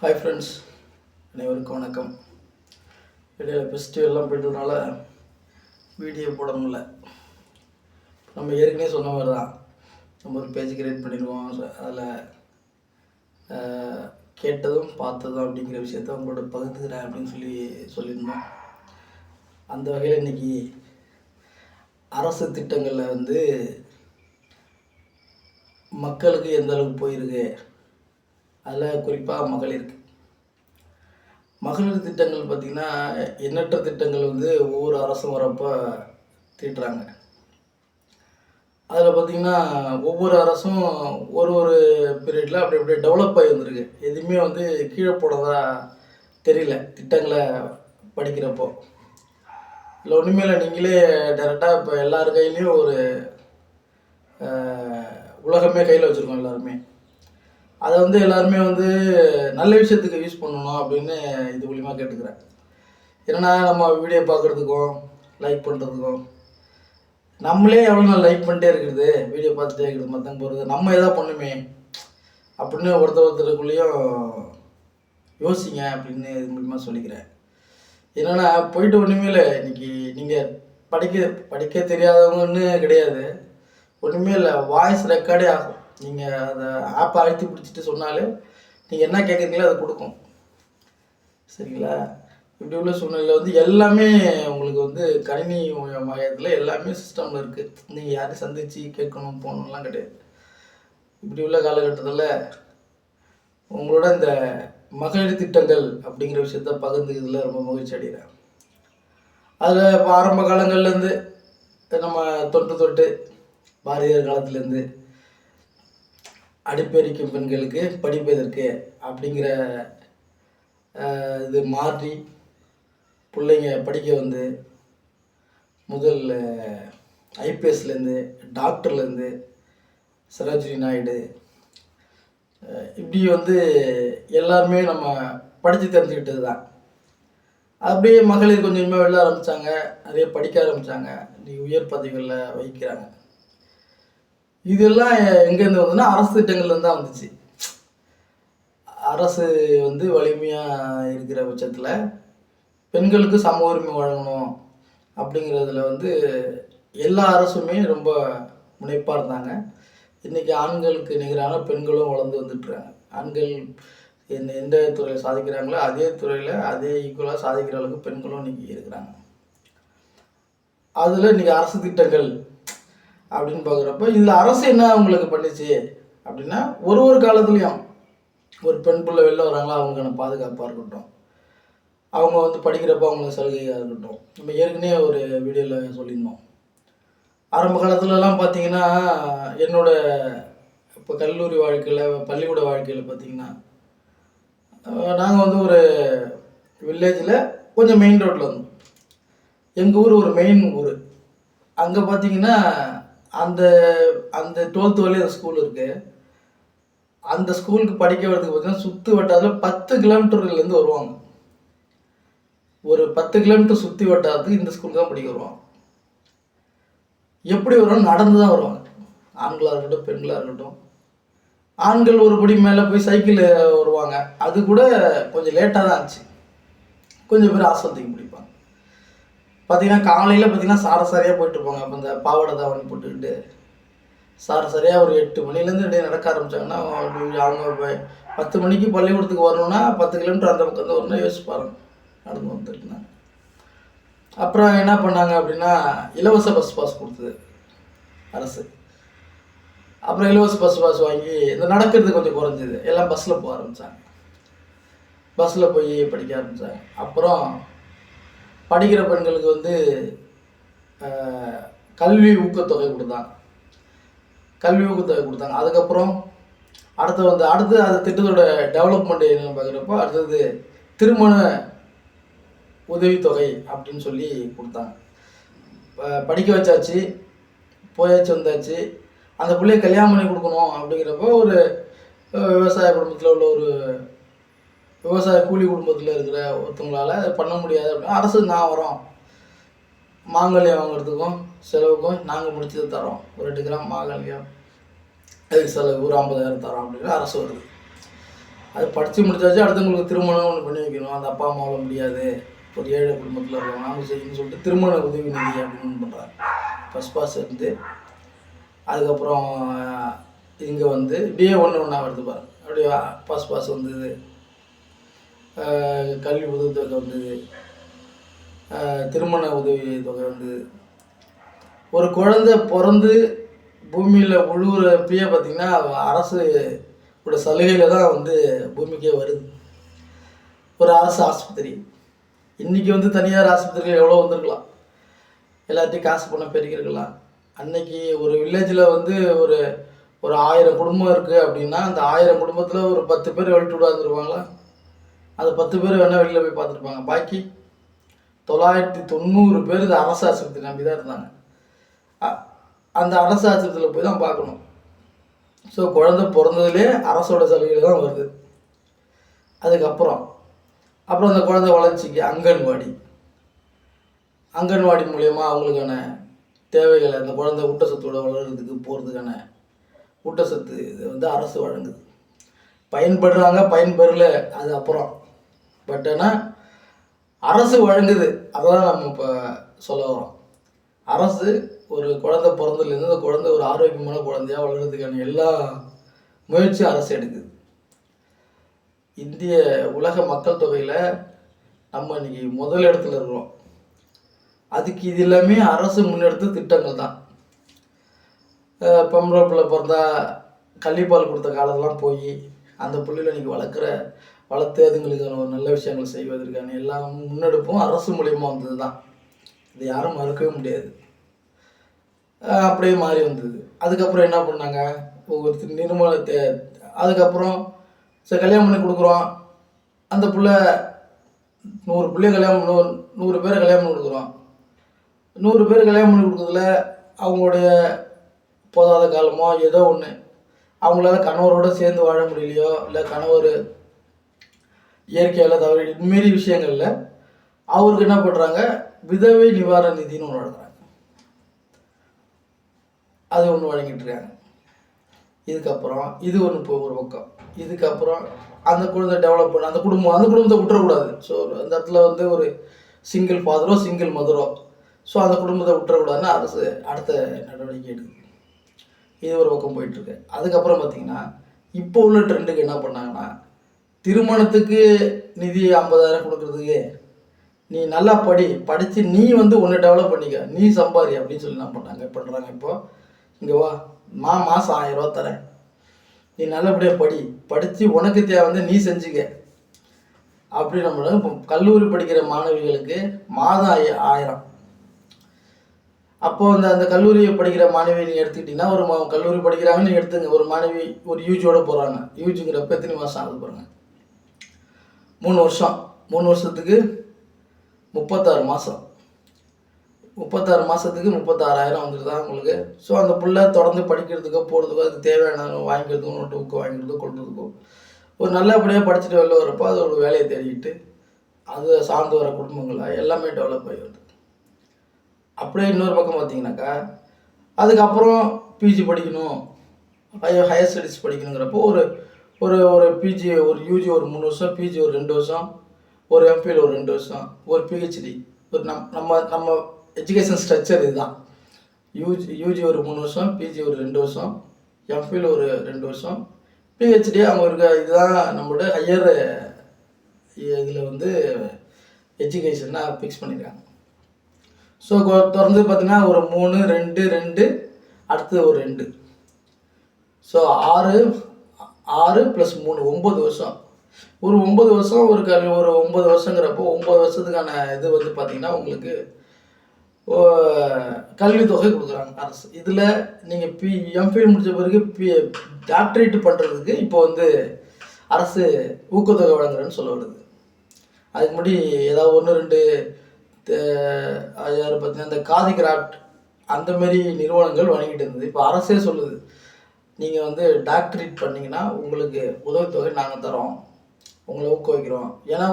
Hi friends, அனைவருக்கும் வணக்கம். இடையில ஃபெஸ்டிவல்லாம் போய்ட்டதுனால வீடியோ போட முடியல. நம்ம ஏற்கனவே சொன்ன மாதிரி தான், நம்ம ஒரு பேஜ் கிரியேட் பண்ணிடுவோம். அதில் கேட்டதும் பார்த்ததும் அப்படிங்கிற விஷயத்த உங்களோட பகிர்ந்துக்கிறேன் அப்படின்னு சொல்லியிருந்தோம். அந்த வகையில் இன்றைக்கி அரசு திட்டங்களில் மக்களுக்கு எந்த அளவுக்கு போயிருக்கு, அதில் குறிப்பாக மகளிர் திட்டங்கள் பார்த்திங்கன்னா எண்ணற்ற திட்டங்கள் ஒவ்வொரு அரசும் வரப்போ தீட்டுறாங்க. அதில் பார்த்திங்கன்னா ஒவ்வொரு அரசும் ஒரு பீரியடில் அப்படி அப்படியே டெவலப் ஆகி வந்திருக்கு. எதுவுமே கீழே போடுறதா தெரியல திட்டங்களை படிக்கிறப்போ. இல்லை ஒன்றுமே இல்லை, நீங்களே டேரெக்டாக இப்போ எல்லார் கையிலையும் ஒரு உலகமே கையில் வச்சுருக்கோம் எல்லாருமே. அதை எல்லாருமே நல்ல விஷயத்துக்கு யூஸ் பண்ணணும் அப்படின்னு இது மூலிமா கேட்டுக்கிறேன். ஏன்னா நம்ம வீடியோ பார்க்குறதுக்கும் லைக் பண்ணுறதுக்கும் நம்மளே எவ்வளோ நாள் லைக் பண்ணிட்டே இருக்கிறது, வீடியோ பார்த்துட்டே இருக்கிறது, மற்றவங்க போகிறது, நம்ம எதாவது பண்ணுமே அப்படின்னு ஒருத்தருக்குள்ளேயும் யோசிங்க அப்படின்னு இது மூலிமா சொல்லிக்கிறேன். என்னென்னா போயிட்டு ஒன்றுமே இல்லை. இன்றைக்கி நீங்கள் படிக்க தெரியாதவங்கன்னு கிடையாது, ஒன்றுமே இல்லை, வாய்ஸ் ரெக்கார்டே ஆகும். நீங்கள் அதை ஆப்பை அழுத்தி பிடிச்சிட்டு சொன்னாலே நீங்கள் என்ன கேட்குறீங்களோ அதை கொடுக்கும். சரிங்களா? இப்படி உள்ள சூழ்நிலையில் எல்லாமே உங்களுக்கு கணினி மையத்தில் எல்லாமே சிஸ்டமில் இருக்குது. நீங்கள் யாரையும் சந்தித்து கேட்கணும் போகணும்லாம் கிடையாது. இப்படி உள்ள காலகட்டத்தில் உங்களோட இந்த மகளிர் திட்டங்கள் அப்படிங்கிற விஷயத்த பகிர்ந்துக்கிறதுல ரொம்ப மகிழ்ச்சி அடைகிறேன். அதில் இப்போ ஆரம்ப காலங்கள்லேருந்து நம்ம தொட்டு பாரதியார் காலத்துலேருந்து அடுப்பெரிக்கும் பெண்களுக்கு படிப்பதற்கு அப்படிங்கிற இது மாற்றி பிள்ளைங்க படிக்க முதல் ஐபிஎஸ்லேருந்து டாக்டர்லேருந்து சரோஜினி நாயுடு இப்படி எல்லாருமே நம்ம படித்து தெரிஞ்சுக்கிட்டது தான். அப்படியே மகளிர் கொஞ்சமாக வெளில ஆரம்பித்தாங்க, நிறைய படிக்க ஆரம்பித்தாங்க, இன்றைக்கி உயர் பதவிகளில் வகிக்கிறாங்க. இதெல்லாம் எங்கேருந்து வந்ததுன்னா அரசு திட்டங்கள்லேருந்து தான் வந்துச்சு. அரசு வலிமையாக இருக்கிற பட்சத்தில் பெண்களுக்கு சம உரிமை வழங்கணும் அப்படிங்கிறதுல எல்லா அரசுமே ரொம்ப முனைப்பாக இருந்தாங்க. இன்றைக்கி ஆண்களுக்கு நிகரான பெண்களும் வளர்ந்து வந்துட்டுருக்காங்க. ஆண்கள் எந்த துறையில் சாதிக்கிறாங்களோ அதே துறையில் அதே ஈக்குவலாக சாதிக்கிற அளவுக்கு பெண்களும் இன்றைக்கி இருக்கிறாங்க. அதில் இன்றைக்கி அரசு திட்டங்கள் அப்படின்னு பார்க்குறப்ப இதில் அரசு என்ன அவங்களுக்கு பண்ணிச்சு அப்படின்னா, ஒரு காலத்துலேயும் ஒரு பெண் பிள்ளை வெளில வராங்களா அவங்களுக்கான பாதுகாப்பாக இருக்கட்டும், அவங்க படிக்கிறப்போ அவங்களுக்கு சலுகையாக இருக்கட்டும். நம்ம ஏற்கனவே ஒரு வீடியோவில் சொல்லியிருந்தோம். ஆரம்ப காலத்துலலாம் பார்த்திங்கன்னா இப்போ கல்லூரி வாழ்க்கையில் பள்ளிக்கூட வாழ்க்கையில் பார்த்திங்கன்னா நாங்கள் ஒரு வில்லேஜில் கொஞ்சம் மெயின் ரோட்டில் இருந்தோம். எங்கள் ஊர் ஒரு மெயின் ஊர். அங்கே பார்த்திங்கன்னா அந்த 12th வரையும் அந்த ஸ்கூல் இருக்குது. அந்த ஸ்கூலுக்கு படிக்க வரதுக்கு பார்த்தீங்கன்னா சுற்று வட்டாரத்தில் 10 கிலோமீட்டர்லேருந்து வருவாங்க. ஒரு 10 கிலோமீட்டர் சுற்றி வட்டாரத்துக்கு இந்த ஸ்கூலுக்கு தான் படிக்க வருவாங்க. எப்படி வருவாங்க? நடந்து தான் வருவாங்க. ஆண்களாக இருக்கட்டும் பெண்களாக இருக்கட்டும். ஆண்கள் ஒரு படி மேலே போய் சைக்கிள் வருவாங்க. அது கூட கொஞ்சம் லேட்டாக தான் ஆச்சு. கொஞ்சம் பேர் ஆஸ்பத்திரிக்கு பிடிப்பாங்க. பார்த்திங்கன்னா காலையில் பார்த்திங்கன்னா சாரசாரியாக போயிட்டுருப்பாங்க. அப்போ இந்த பாவாடை தாவணி போட்டுக்கிட்டு சாரசாரியாக ஒரு 8 மணிலேருந்து அப்படியே நடக்க ஆரம்பித்தாங்கன்னா அவங்க 10 மணிக்கு பள்ளிக்கூடத்துக்கு வரணுன்னா 10 கிலோமீட்டர் அந்த பக்கம் தான் வரணும்னா யோசிப்பாங்க நடந்து வந்துட்டுனாங்க. அப்புறம் என்ன பண்ணாங்க அப்படின்னா இலவச பஸ் பாஸ் கொடுத்தது அரசு. அப்புறம் இலவச பஸ் பாஸ் வாங்கி இந்த நடக்கிறது கொஞ்சம் குறைஞ்சிது. எல்லாம் பஸ்ஸில் போக ஆரம்பித்தாங்க. பஸ்ஸில் போய் படிக்க ஆரம்பித்தாங்க. அப்புறம் படிக்கிற பெண்களுக்கு கல்வி ஊக்கத்தொகை கொடுத்தாங்க. அதுக்கப்புறம் அடுத்து அது திட்டத்தோட டெவலப்மெண்ட் என்னென்னு பார்க்குறப்போ அடுத்தது திருமண உதவித்தொகை அப்படின்னு சொல்லி கொடுத்தாங்க. படிக்க வச்சாச்சு, போயாச்சு வந்தாச்சு, அந்த பிள்ளைய கல்யாணம் பண்ணி கொடுக்கணும் அப்படிங்கிறப்போ ஒரு விவசாய குடும்பத்தில் உள்ள ஒரு விவசாய கூலி குடும்பத்தில் இருக்கிற ஒருத்தவங்களால் அதை பண்ண முடியாது அப்படின்னா அரசு நான் வரோம், மாங்கல்யம் வாங்குறதுக்கும் செலவுக்கும் நாங்கள் முடிச்சதை தரோம், ஒரு 2 கிராம் மாங்கல்யம் அதுக்கு செலவு ஒரு 50,000 தரோம் அப்படின்னு அரசு வருது. அது படித்து முடிச்சாச்சு, அடுத்தவங்களுக்கு திருமணம் ஒன்று பண்ணி வைக்கணும். அந்த அப்பா அம்மாவால் முடியாது, ஒரு ஏழை குடும்பத்தில் இருக்கவங்க நாங்கள் செய்யணும்னு சொல்லிட்டு திருமண உதவி நிதி அப்படின்னு பண்ணுறாங்க. ஃபஸ்ட் பாஸ் இருந்து அதுக்கப்புறம் இங்கே வந்து இப்படியே ஒன்று ஒன்றா வருது பாருங்க. அப்படியே ஃபஸ்ட் பாஸ் வந்தது, கல்வி உதவித்தொகை வந்தது, திருமண உதவி தொகை வந்தது. ஒரு குழந்தை பிறந்து பூமியில் உழுவுறப்பயே பார்த்திங்கன்னா அரசு கூட சலுகையில் தான் வந்து பூமிக்கே வருது. ஒரு அரசு ஆஸ்பத்திரி இன்றைக்கி வந்து தனியார் ஆஸ்பத்திரிகள் எவ்வளோ வந்திருக்கலாம், எல்லாத்தையும் காசு பண்ண பெருக்கிருக்கலாம். அன்னைக்கு ஒரு வில்லேஜில் வந்து ஒரு ஒரு 1000 குடும்பம் இருக்குது அப்படின்னா அந்த 1000 குடும்பத்தில் ஒரு 10 பேர் வெளிட்டு விடாந்துருவாங்களா? அந்த 10 பேர் வேணால் வெளியில் போய் பார்த்துருப்பாங்க. பாக்கி 990 பேர் இந்த அரசு ஆஸ்பத்திரி நம்பி தான் இருந்தாங்க. அந்த அரசு ஆஸ்பத்திரியில் போய் தான் பார்க்கணும். ஸோ குழந்தை பிறந்ததுலேயே அரசோட சலுகையில் தான் வருது. அதுக்கப்புறம் அந்த குழந்தை வளர்ச்சிக்கு அங்கன்வாடி மூலயமா அவங்களுக்கான தேவைகளை அந்த குழந்தை ஊட்டச்சத்தோடு வளர்கிறதுக்கு போகிறதுக்கான ஊட்டச்சத்து இது வந்து அரசு வழங்குது. பயன்படுறாங்க பயன்பெறல அது அப்புறம். பட் ஆனால் அரசு வழங்குது, அதான் நம்ம இப்போ சொல்ல வரோம். அரசு ஒரு குழந்தை பிறந்ததுலேருந்து அந்த குழந்தை ஒரு ஆரோக்கியமான குழந்தையாக வளர்கிறதுக்கான எல்லா முயற்சியும் அரசு எடுக்குது. இந்திய உலக மக்கள் தொகையில் நம்ம இன்னைக்கு முதல் இடத்துல இருக்கிறோம். அதுக்கு இது எல்லாமே அரசு முன்னெடுத்த திட்டங்கள் தான். பொம்பளை பிள்ளை பிறந்தா கள்ளிப்பால் கொடுத்த காலத்தெல்லாம் போய் அந்த பிள்ளைகளை இன்றைக்கி வளர்த்து அதுங்களுக்கான ஒரு நல்ல விஷயங்கள் செய்வதற்கான எல்லா முன்னெடுப்பும் அரசு மூலியமாக வந்தது தான். இது யாரும் மறுக்கவே முடியாது. அப்படியே மாறி வந்தது. அதுக்கப்புறம் என்ன பண்ணாங்க, ஒவ்வொரு நிர்மூலத்தை அதுக்கப்புறம் சரி கல்யாணம் பண்ணி கொடுக்குறோம். அந்த பிள்ளை 100 பிள்ளைய கல்யாணம் 100 பேரை கல்யாணம் பண்ணி கொடுக்குறோம். 100 பேர் கல்யாணம் பண்ணி கொடுக்குறதுல அவங்களுடைய போதாத காலமோ ஏதோ ஒன்று அவங்களால கணவரோடு சேர்ந்து வாழ முடியலையோ, இல்லை கணவர் இயற்கையால் தவறு இதுமாரி விஷயங்களில் அவருக்கு என்ன பண்ணுறாங்க, விதவை நிவாரண நிதினு ஒன்று வழங்குறாங்க. அது ஒன்று வழங்கிட்டு இருக்காங்க. இதுக்கப்புறம் இது ஒன்று ஒரு பக்கம். இதுக்கப்புறம் அந்த குழந்தை டெவலப் பண்ண அந்த குடும்பத்தை விட்டுறக்கூடாது. ஸோ அந்த இடத்துல வந்து ஒரு சிங்கிள் ஃபாதரோ சிங்கிள் மதரோ, ஸோ அந்த குடும்பத்தை விட்டுறக்கூடாதுன்னு அரசு அடுத்த நடவடிக்கை எடுக்குது. இது ஒரு பக்கம் போயிட்டுருக்கு. அதுக்கப்புறம் பார்த்திங்கன்னா இப்போ உள்ள ட்ரெண்டுக்கு என்ன பண்ணாங்கன்னா, திருமணத்துக்கு நிதி 50,000 கொடுக்குறதுக்கு நீ நல்லா படித்து நீ வந்து ஒன்று டெவலப் பண்ணிக்க, நீ சம்பாரி அப்படின்னு சொல்லி என்ன பண்ணுறாங்க இப்போது இங்கே வா மாதம் 1000 ரூபா தரேன், நீ நல்லபடியாக படித்து உனக்கு தேவை வந்து நீ செஞ்சுக்க அப்படி நம்ம இப்போ கல்லூரி படிக்கிற மாணவிகளுக்கு மாதம் 1000. அப்போது அந்த கல்லூரியை படிக்கிற மாணவி நீங்கள் எடுத்துக்கிட்டிங்கன்னா ஒரு கல்லூரி படிக்கிறாங்கன்னு நீங்கள் எடுத்துங்க. ஒரு மாணவி ஒரு யூஜியோடு போகிறாங்க. யூஜிங்கிறப்ப எத்தனை மாதம் ஆகுது பாருங்கள், 3 வருஷம். 3 வருஷத்துக்கு 36 மாதம். 36 மாதத்துக்கு 36,000 வந்துடுதா உங்களுக்கு. ஸோ அந்த பிள்ளை தொடர்ந்து படிக்கிறதுக்கோ போகிறதுக்கோ அதுக்கு தேவையான வாங்கிக்கிறதுக்கோ நோட்டு புக்கு வாங்கிக்கிறதுக்கோ கொள்றதுக்கோ ஒரு நல்லபடியாக படிச்சுட்டு வெளில வரப்போ அது ஒரு வேலையை தேடிக்கிட்டு அது சார்ந்து வர குடும்பங்களாக எல்லாமே டெவலப் ஆகி வருது. அப்படியே இன்னொரு பக்கம் பார்த்தீங்கன்னாக்கா அதுக்கப்புறம் பிஜி படிக்கணும், ஹையர் ஸ்டடீஸ் படிக்கணுங்கிறப்போ ஒரு பிஜி ஒரு யூஜி ஒரு 3 வருஷம், பிஜி ஒரு 2 வருஷம், ஒரு எம்பிஎல் ஒரு 2 வருஷம், ஒரு பிஹெச்டி ஒரு நம்ம எஜுகேஷன் ஸ்ட்ரக்சர் இதுதான். யூஜி ஒரு 3 வருஷம், பிஜி ஒரு 2 வருஷம், எம்பிஎல் ஒரு 2 வருஷம், பிஹெச்டி அவங்க இதுதான் நம்மளோட ஹையர் இதில் வந்து எஜுகேஷனாக ஃபிக்ஸ் பண்ணியிருக்காங்க. ஸோ தொடர்ந்து பார்த்திங்கன்னா ஒரு 3 2 2 அடுத்து ஒரு 2, ஸோ 6 + 3 9 வருஷம். ஒரு 9 வருஷம் ஒரு 9 வருஷங்கிறப்போ 9 வருஷத்துக்கான இது வந்து பார்த்திங்கன்னா உங்களுக்கு கல்வித்தொகை கொடுக்குறாங்க அரசு. இதில் நீங்கள் எம்பிஎல் முடித்த பிறகு டாக்டரேட் பண்ணுறதுக்கு இப்போ வந்து அரசு ஊக்கத்தொகை வழங்குறேன்னு சொல்ல வருது. அதுக்கு முன்னாடி ஏதாவது 1 2 யார் பார்த்தீங்கன்னா இந்த காதி கிராஃப்ட் அந்தமாரி நிறுவனங்கள் வழங்கிட்டு இருந்தது. இப்போ அரசே சொல்லுது, நீங்கள் வந்து டாக்டரேட் பண்ணிங்கன்னா உங்களுக்கு உதவித்தொகை நாங்கள் தரோம், உங்களை ஊக்குவிக்கிறோம். ஏன்னா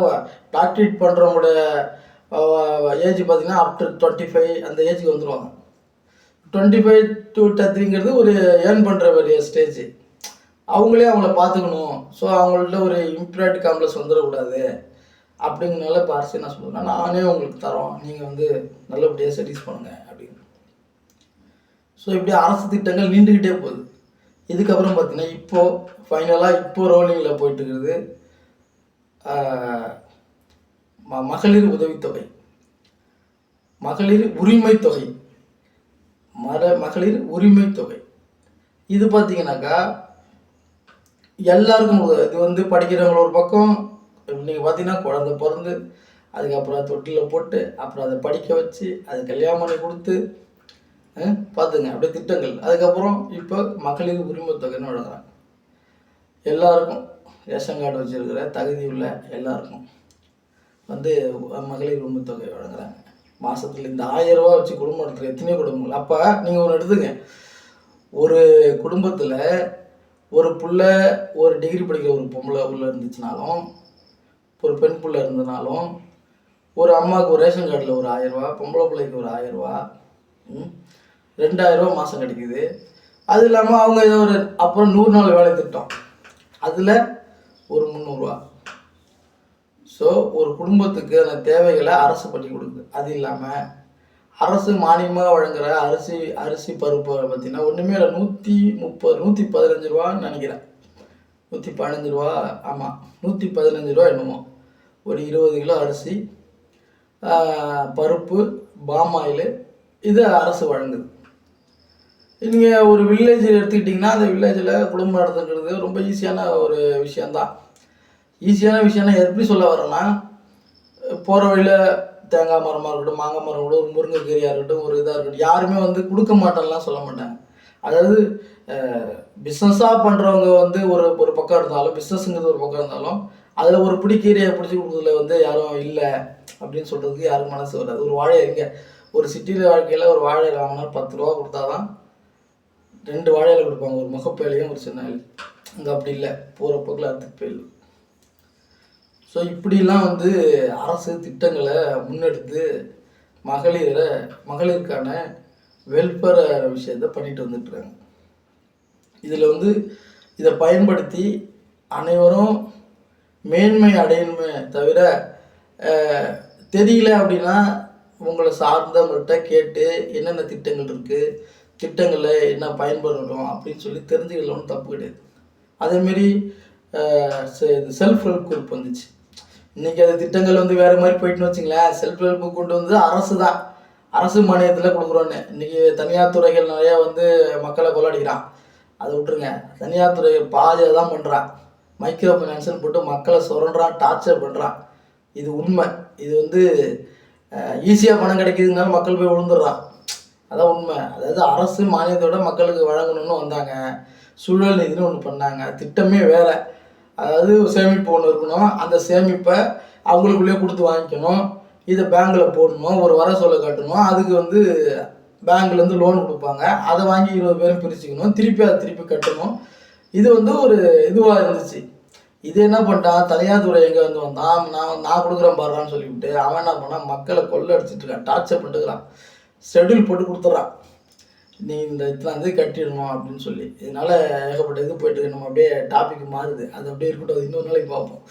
டாக்டரேட் பண்ணுறவங்களோட ஏஜ் பார்த்திங்கன்னா ஆஃப்டர் 25 அந்த ஏஜுக்கு வந்துடுவாங்க. 25 to 33ங்கிறது ஒரு ஏர்ன் பண்ணுற வேண்டிய ஸ்டேஜ். அவங்களே அவங்கள பார்த்துக்கணும். ஸோ அவங்கள்ட்ட ஒரு இம்ப்யூரிட்டி காம்ப்ளெக்ஸ் வந்துடக்கூடாது அப்படிங்கிறனால இப்போ அரசு என்ன சொல்லுதுன்னா, நானே உங்களுக்கு தரோம், நீங்கள் வந்து நல்லபடியாக சர்வீஸ் பண்ணுங்கள் அப்படின்னு. ஸோ இப்படி அரசு திட்டங்கள் நீண்டுக்கிட்டே போகுது. இதுக்கப்புறம் பார்த்தீங்கன்னா இப்போ ரோலிங்கில் போயிட்டு இருக்கிறது மகளிர் உதவித்தொகை, மகளிர் உரிமை தொகை, மகளிர் உரிமை தொகை. இது பார்த்தீங்கன்னாக்கா எல்லாருக்கும் இது வந்து படிக்கிறவங்க ஒரு பக்கம். நீங்கள் பார்த்தீங்கன்னா குழந்தை பிறந்து அதுக்கப்புறம் தொட்டியில் போட்டு அப்புறம் அதை படிக்க வச்சு அது கல்யாணம் பண்ணி கொடுத்து பார்த்துங்க அப்படியே திட்டங்கள். அதுக்கப்புறம் இப்போ மகளிர் உரிமை தொகைன்னு வழங்குறாங்க. எல்லாருக்கும் ரேஷன் கார்டு வச்சுருக்கிற தகுதி உள்ள எல்லாருக்கும் வந்து மகளிர் உரிமை தொகை வழங்குறாங்க. மாதத்தில் இந்த 1000 ரூபா வச்சு குடும்பம் நடத்துகிற எத்தனையோ குடும்பங்கள். அப்போ நீங்கள் ஒன்று எடுத்துங்க, ஒரு குடும்பத்தில் ஒரு புள்ள ஒரு டிகிரி படிக்கிற ஒரு பொம்பளை உள்ள இருந்துச்சுனாலும், ஒரு பெண் பிள்ளை இருந்தனாலும், ஒரு அம்மாவுக்கு ஒரு ரேஷன் கார்டில் ஒரு 1000 ரூபா, பொம்பளை பிள்ளைக்கு ஒரு 1000 ரூபா, 2000 ரூபா மாதம் கிடைக்குது. அது இல்லாமல் அவங்க ஏதோ ஒரு அப்புறம் 100 நாள் வேலை திட்டம், அதில் ஒரு 300 ரூபா. ஸோ ஒரு குடும்பத்துக்கு அந்த தேவைகளை அரசு பண்ணி கொடுக்குது. அது இல்லாமல் அரசு மானியமாக வழங்குகிற அரிசி பருப்பு பார்த்திங்கன்னா ஒன்றுமே இல்லை, 115 ரூபான்னு நினைக்கிறேன், 115 ரூபா. ஆமாம், 115 ரூபா என்னமோ. ஒரு 20 கிலோ அரிசி, பருப்பு, பாமாயில், இது அரசு வழங்குது. நீங்கள் ஒரு வில்லேஜ் எடுத்துக்கிட்டிங்கன்னா அந்த வில்லேஜில் குடும்பம் நடத்துக்கிறது ரொம்ப ஈஸியான ஒரு விஷயந்தான். ஈஸியான விஷயம்னா எப்படி சொல்ல வரேன்னா, போகிற வழியில் தேங்காய் மரமாக இருக்கட்டும், மாங்காய் மரம் கூட, ஒரு முருங்கைக்கீரையாக இருக்கட்டும், ஒரு இதாக இருக்கட்டும், யாருமே வந்து கொடுக்க மாட்டேன்லாம் சொல்ல மாட்டாங்க. அதாவது பிஸ்னஸாக பண்ணுறவங்க வந்து ஒரு பக்கம் இருந்தாலும், பிஸ்னஸுங்கிறது ஒரு பக்கம் இருந்தாலும், அதில் ஒரு பிடி கீரையை பிடிச்சி கொடுக்குறதுல வந்து யாரும் இல்லை அப்படின்னு சொல்கிறதுக்கு யாரும் மனசு வராது. ஒரு வாழை இங்கே ஒரு சிட்டியில் வாழ்க்கையில் ஒரு வாழை வாங்கினா 10 ரூபா கொடுத்தா தான் 2 வாழையில கொடுப்பாங்க, ஒரு முகப்பேலையும் ஒரு சின்ன இலை. அங்கே அப்படி இல்லை, போகிற போக்கில் அறுத்துட்டு போயிடல. ஸோ இப்படிலாம் வந்து அரசு திட்டங்களை முன்னெடுத்து மகளிருக்கான வெல்ஃபேர் விஷயத்தை பண்ணிட்டு வந்துட்டுருக்காங்க. இதில் வந்து இதை பயன்படுத்தி அனைவரும் மேன்மை அடையணுமே தவிர, தெரியல அப்படின்னா உங்களை சார்ந்தவங்கள்ட்ட கேட்டு என்னென்ன திட்டங்கள் இருக்குது, திட்டங்களில் என்ன பயன்படணும் அப்படின்னு சொல்லி தெரிஞ்சுக்கலன்னு தப்பு கிடையாது. அதேமாரி செல்ஃப் ஹெல்ப் குரூப் வந்துச்சு. இன்றைக்கி அது திட்டங்கள் வந்து வேறு மாதிரி போயிட்டுன்னு வச்சுங்களேன். செல்ஃப் ஹெல்ப் கொண்டு வந்து அரசு தான், அரசு மானியத்தில் கொடுக்குறோன்னு. இன்றைக்கி தனியார் துறைகள் நிறையா வந்து மக்களை கொள்ளடிக்கிறான், அதை விட்டுருங்க. தனியார் துறைகள் பாதியாக தான் பண்ணுறான், மைக்ரோ ஃபைனான்ஸ்னு போட்டு மக்களை சுரண்டுறான், டார்ச்சர் பண்ணுறான். இது உண்மை. இது வந்து ஈஸியாக பணம் கிடைக்கிதுனால மக்கள் போய் விழுந்துடுறான், அதான் உண்மை. அதாவது அரசு மானியத்தோட மக்களுக்கு வழங்கணும்னு வந்தாங்க, சூழல் நிதினு ஒன்று பண்ணாங்க. திட்டமே வேறு. அதாவது சேமிப்பு ஒன்று இருக்கணும், அந்த சேமிப்பை அவங்களுக்குள்ளேயே கொடுத்து வாங்கிக்கணும், இதை பேங்கில் போடணும், ஒரு வர சொல்ல காட்டணும், அதுக்கு வந்து பேங்க்லேருந்து லோன் கொடுப்பாங்க, அதை வாங்கி 20 பேரும் பிரிச்சுக்கணும், அதை திருப்பி கட்டணும். இது வந்து ஒரு இதுவாக இருந்துச்சு. இது என்ன பண்ணிட்டான், தனியார் துறை எங்கே வந்து வந்தான், நான் கொடுக்குறேன் பாடுறான்னு சொல்லிவிட்டு அவன் என்ன பண்ணான், மக்களை கொள்ளை அடிச்சிட்டு இருக்கான், டார்ச்சர் பண்ணிட்டுக்கிறான், ஷெட்யூல் போட்டு கொடுத்துட்றான், நீ இந்த இத்தனை கட்டிடணும் அப்படின்னு சொல்லி. இதனால் ஏகப்பட்ட இது போயிட்டு நம்ம அப்படியே டாபிக் மாறுது, அது அப்படியே இருக்கட்டும், அது இன்னொரு நாளைக்கு பார்ப்போம்.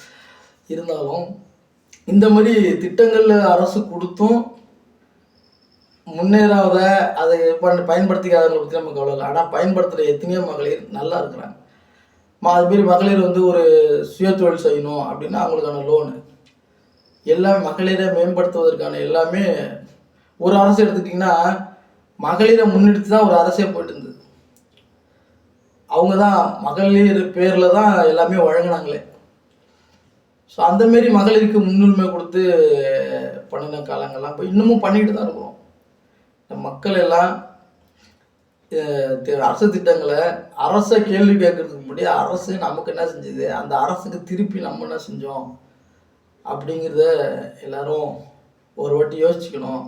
இருந்தாலும் இந்த மாதிரி திட்டங்கள் அரசு கொடுத்தும் முன்னேறாத, அதை பயன்படுத்திக்காதவங்களை பற்றி நம்ம கவலை இல்லை. ஆனால் பயன்படுத்துகிற எத்தனையோ மகளிர் நல்லா இருக்கிறாங்க. அதுமாரி மகளிர் வந்து ஒரு சுயதொழில் செய்யணும் அப்படின்னா அவங்களுக்கான லோனு, எல்லாமே மகளிரை மேம்படுத்துவதற்கான எல்லாமே. ஒரு அரசு எடுத்துக்கிட்டிங்கன்னா மகளிரை முன்னெடுத்து தான் ஒரு அரசே போயிட்டு இருந்தது. அவங்க தான் மகளிர் பேரில் தான் எல்லாமே வழங்கினாங்களே. ஸோ அந்தமாரி மகளிருக்கு முன்னுரிமை கொடுத்து பண்ணின காலங்கள்லாம் இப்போ இன்னமும் பண்ணிக்கிட்டு தான் இருக்கிறோம். மக்கள் எல்லாம் அரசு திட்டங்களை அரசை கேள்வி கேட்கறதுக்கு முன்னாடி அரசு நமக்கு என்ன செஞ்சது, அந்த அரசுக்கு திருப்பி நம்ம என்ன செஞ்சோம் அப்படிங்கிறத எல்லாரும் ஒரு வாட்டி யோசிச்சுக்கணும்.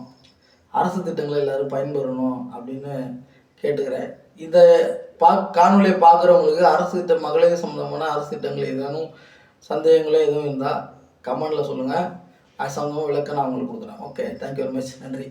அரசு திட்டங்களை எல்லோரும் பயன்பெறணும் அப்படின்னு கேட்டுக்கிறேன். இதை காணொலியை பார்க்குறவங்களுக்கு அரசு திட்டம், மகளிர் சம்மந்தமான அரசு திட்டங்கள் ஏதேனும் சந்தேகங்களோ எதுவும் இருந்தால் கமெண்டில் சொல்லுங்கள். அது சம்மந்தமாக விளக்க நான் உங்களுக்கு கொடுக்குறேன். ஓகே, தேங்க்யூ வெரி மச், நன்றி.